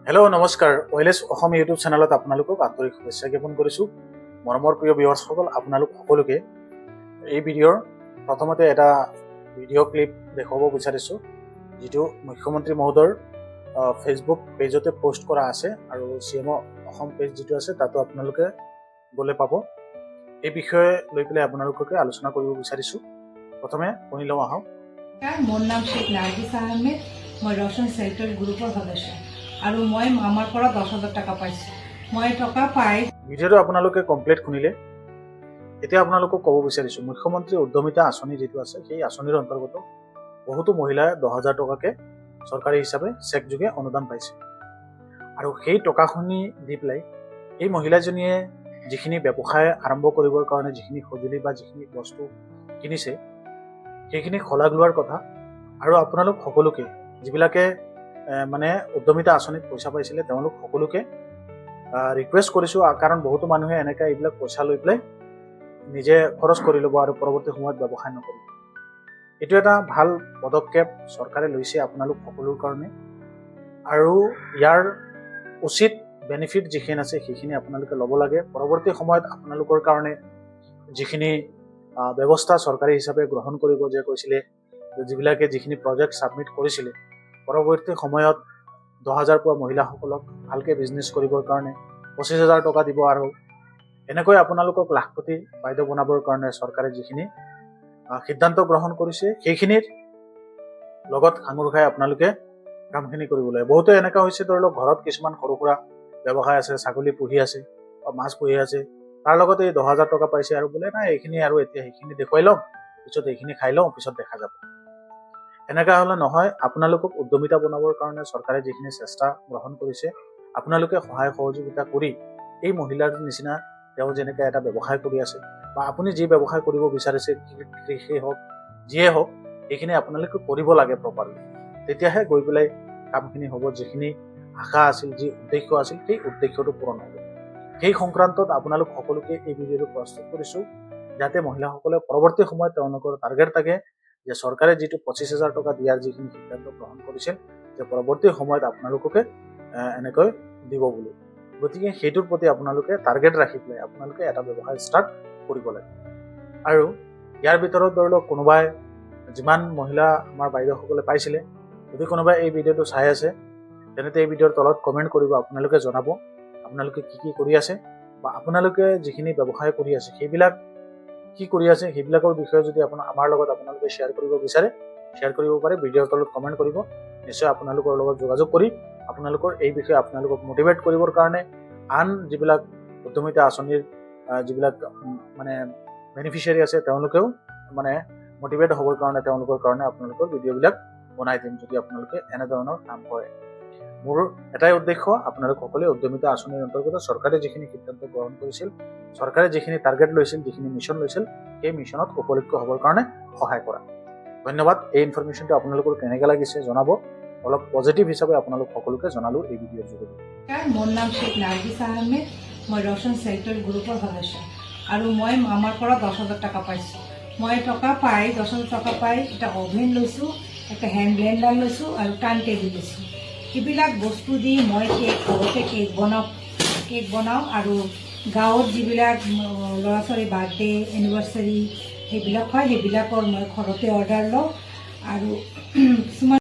Hello' নমস্কাৰ ওয়েলেছ Assam YouTube চেনেলত আপোনালোকক আন্তৰিক শুভেচ্ছা জ্ঞাপন কৰিছোঁ। মৰমৰ প্ৰিয় ভিউৱাৰ্ছসকল, আপোনালোক সকলোকে এই ভিডিঅ'ৰ প্ৰথমতে এটা ভিডিঅ' ক্লিপ দেখুৱাব বিচাৰিছোঁ, যিটো মুখ্যমন্ত্ৰী মহোদয়ৰ ফেচবুক পেজতে পোষ্ট কৰা আছে আৰু CM অসম পেজ যিটো আছে তাতো আপোনালোকে গ'লে পাব। এই বিষয়ে লৈ পেলাই আপোনালোককে আলোচনা কৰিব বিচাৰিছোঁ। প্ৰথমে শুনি লওঁ আহক। মোৰ নাম শেখ নাৰ্গিছ আহমেদ, মই ৰচন চেল্টাৰ গ্ৰুপৰ সদস্য আৰু মই আমাৰ পৰা 10,000 টকা পাইছোঁ। মই টকা পাই ভিডিঅ'টো আপোনালোকে কমপ্লিট শুনিলে। এতিয়া আপোনালোকক ক'ব বিচাৰিছোঁ, মুখ্যমন্ত্ৰী উদ্যমিতা আঁচনি যিটো আছে সেই আঁচনিৰ অন্তৰ্গত বহুতো মহিলাই 10,000 টকাকে চৰকাৰী হিচাপে চেক যোগে অনুদান পাইছে আৰু সেই টকাখিনি দি পেলাই এই মহিলাজনীয়ে যিখিনি ব্যৱসায় আৰম্ভ কৰিবৰ কাৰণে যিখিনি সঁজুলি বা যিখিনি বস্তু কিনিছে সেইখিনি শলাগ লোৱাৰ কথা। আৰু আপোনালোক সকলোকে যিবিলাকে মানে উদ্যমিতা আঁচনিত পইচা পাইছিলে তেওঁলোক সকলোকে ৰিকুৱেষ্ট কৰিছোঁ, কাৰণ বহুতো মানুহে এনেকৈ এইবিলাক পইচা লৈ পেলাই নিজে খৰচ কৰি ল'ব আৰু পৰৱৰ্তী সময়ত ব্যৱসায় নকৰিব। এইটো এটা ভাল পদক্ষেপ চৰকাৰে লৈছে আপোনালোক সকলোৰ কাৰণে, আৰু ইয়াৰ উচিত বেনিফিট যিখিনি আছে সেইখিনি আপোনালোকে ল'ব লাগে। পৰৱৰ্তী সময়ত আপোনালোকৰ কাৰণে যিখিনি ব্যৱস্থা চৰকাৰী হিচাপে গ্ৰহণ কৰিব, যে কৈছিলে যিবিলাকে যিখিনি প্ৰজেক্ট ছাবমিট কৰিছিলে পৰৱৰ্তী সময়ত 10,000 পোৱা মহিলাসকলক ভালকৈ বিজনেছ কৰিবৰ কাৰণে 25,000 টকা দিব, আৰু এনেকৈ আপোনালোকক লাখপতি বাইদেউ বনাবৰ কাৰণে চৰকাৰে যিখিনি সিদ্ধান্ত গ্ৰহণ কৰিছে সেইখিনিৰ লগত সাঙুৰ খাই আপোনালোকে কামখিনি কৰিব লাগে। বহুতো এনেকুৱা হৈছে, ধৰি লওক ঘৰত কিছুমান সৰু সুৰা ব্যৱসায় আছে, ছাগলী পুহি আছে বা মাছ পুহি আছে, তাৰ লগতে এই 10,000 টকা পাইছে আৰু বোলে নাই এইখিনি আৰু এতিয়া সেইখিনি দেখুৱাই ল'ম, পিছত এইখিনি খাই লওঁ, পিছত দেখা যাব। এনেকুৱা হ'লে নহয়। আপোনালোকক উদ্যমিতা বনাবৰ কাৰণে চৰকাৰে যিখিনি চেষ্টা গ্ৰহণ কৰিছে আপোনালোকে সহায় সহযোগিতা কৰি এই মহিলাৰ নিচিনা তেওঁ যেনেকৈ এটা ব্যৱসায় কৰি আছে বা আপুনি যি ব্যৱসায় কৰিব বিচাৰিছে, কৃষি হওক যিয়ে হওক, সেইখিনি আপোনালোকে কৰিব লাগে প্ৰপাৰলি। তেতিয়াহে গৈ পেলাই কামখিনি হ'ব, যিখিনি আশা আছিল, যি উদ্দেশ্য আছিল সেই উদ্দেশ্যটো পূৰণ হ'ব। সেই সংক্ৰান্তত আপোনালোক সকলোকে এই ভিডিঅ'টো প্ৰস্তুত কৰিছোঁ, যাতে মহিলাসকলে পৰৱৰ্তী সময়ত তেওঁলোকৰ টাৰ্গেট থাকে যে চৰকাৰে যিটো 25,000 টকা দিয়াৰ যিখিনি সিদ্ধান্ত গ্ৰহণ কৰিছিল, যে পৰৱৰ্তী সময়ত আপোনালোককে এনেকৈ দিব বুলি। গতিকে সেইটোৰ প্ৰতি আপোনালোকে টাৰ্গেট ৰাখি পেলাই আপোনালোকে এটা ব্যৱসায় ষ্টাৰ্ট কৰিব লাগে। আৰু ইয়াৰ ভিতৰত ধৰি লওক কোনোবাই যিমান মহিলা আমাৰ বাইদেউসকলে পাইছিলে, যদি কোনোবাই এই ভিডিঅ'টো চাই আছে তেনেতে এই ভিডিঅ'ৰ তলত কমেণ্ট কৰিব, আপোনালোকে জনাব আপোনালোকে কি কৰি আছে বা আপোনালোকে যিখিনি ব্যৱসায় কৰি আছে সেইবিলাক কি কৰি আছে, সেইবিলাকৰ বিষয়ে যদি আমাৰ লগত আপোনালোকে শ্বেয়াৰ কৰিব বিচাৰে শ্বেয়াৰ কৰিব পাৰে। ভিডিঅ'ৰ তলত কমেণ্ট কৰিব, নিশ্চয় আপোনালোকৰ লগত যোগাযোগ কৰি আপোনালোকৰ এই বিষয়ে আপোনালোকক মটিভেট কৰিবৰ কাৰণে আন যিবিলাক উদ্যমিতা আঁচনিৰ যিবিলাক মানে বেনিফিচিয়াৰী আছে তেওঁলোকেও মানে মটিভেট হ'বৰ কাৰণে তেওঁলোকৰ কাৰণে আপোনালোকৰ ভিডিঅ'বিলাক বনাই দিম, যদি আপোনালোকে এনেধৰণৰ কাম কৰে। মোৰ এটাই উদ্দেশ্য, আপোনালোক সকলোৱে উদ্যমিতা আঁচনিৰ অন্তৰ্গত চৰকাৰে যিখিনি সিদ্ধান্ত গ্ৰহণ কৰিছিল, চৰকাৰে যিখিনি টাৰ্গেট লৈছিল, যিখিনি মিছন লৈছিল, সেই মিছনত উপলব্ধ হ'বৰ কাৰণে সহায় কৰা। ধন্যবাদ। এই ইনফৰমেশ্যনটো আপোনালোকৰ কেনেকৈ লাগিছে জনাব, অলপ পজিটিভ হিচাপে আপোনালোক সকলোকে জনালোঁ এই ভিডিঅ'ৰ যোগেদি। মোৰ নাম শেখ নাৰ্গিছ আহমেদ, মই ৰচন চেল্টাৰ গ্ৰুপৰ সদস্য আৰু মই আমাৰ পৰা 10,000 টকা পাইছোঁ। মই 10,000 টকা পাই এটা অভেন লৈছোঁ, এটা হেণ্ড ব্লেণ্ডাৰ লৈছোঁ আৰু টাৰ্ণ টেবুল লৈছোঁ। এইবিলাক বস্তু দি মই ঘৰতে কেক বনাওঁ আৰু গাঁৱত যিবিলাক ল'ৰা ছোৱালী বাৰ্থডে এনিভাৰ্চাৰী সেইবিলাক হয়, সেইবিলাকৰ মই ঘৰতে অৰ্ডাৰ লওঁ আৰু কিছুমান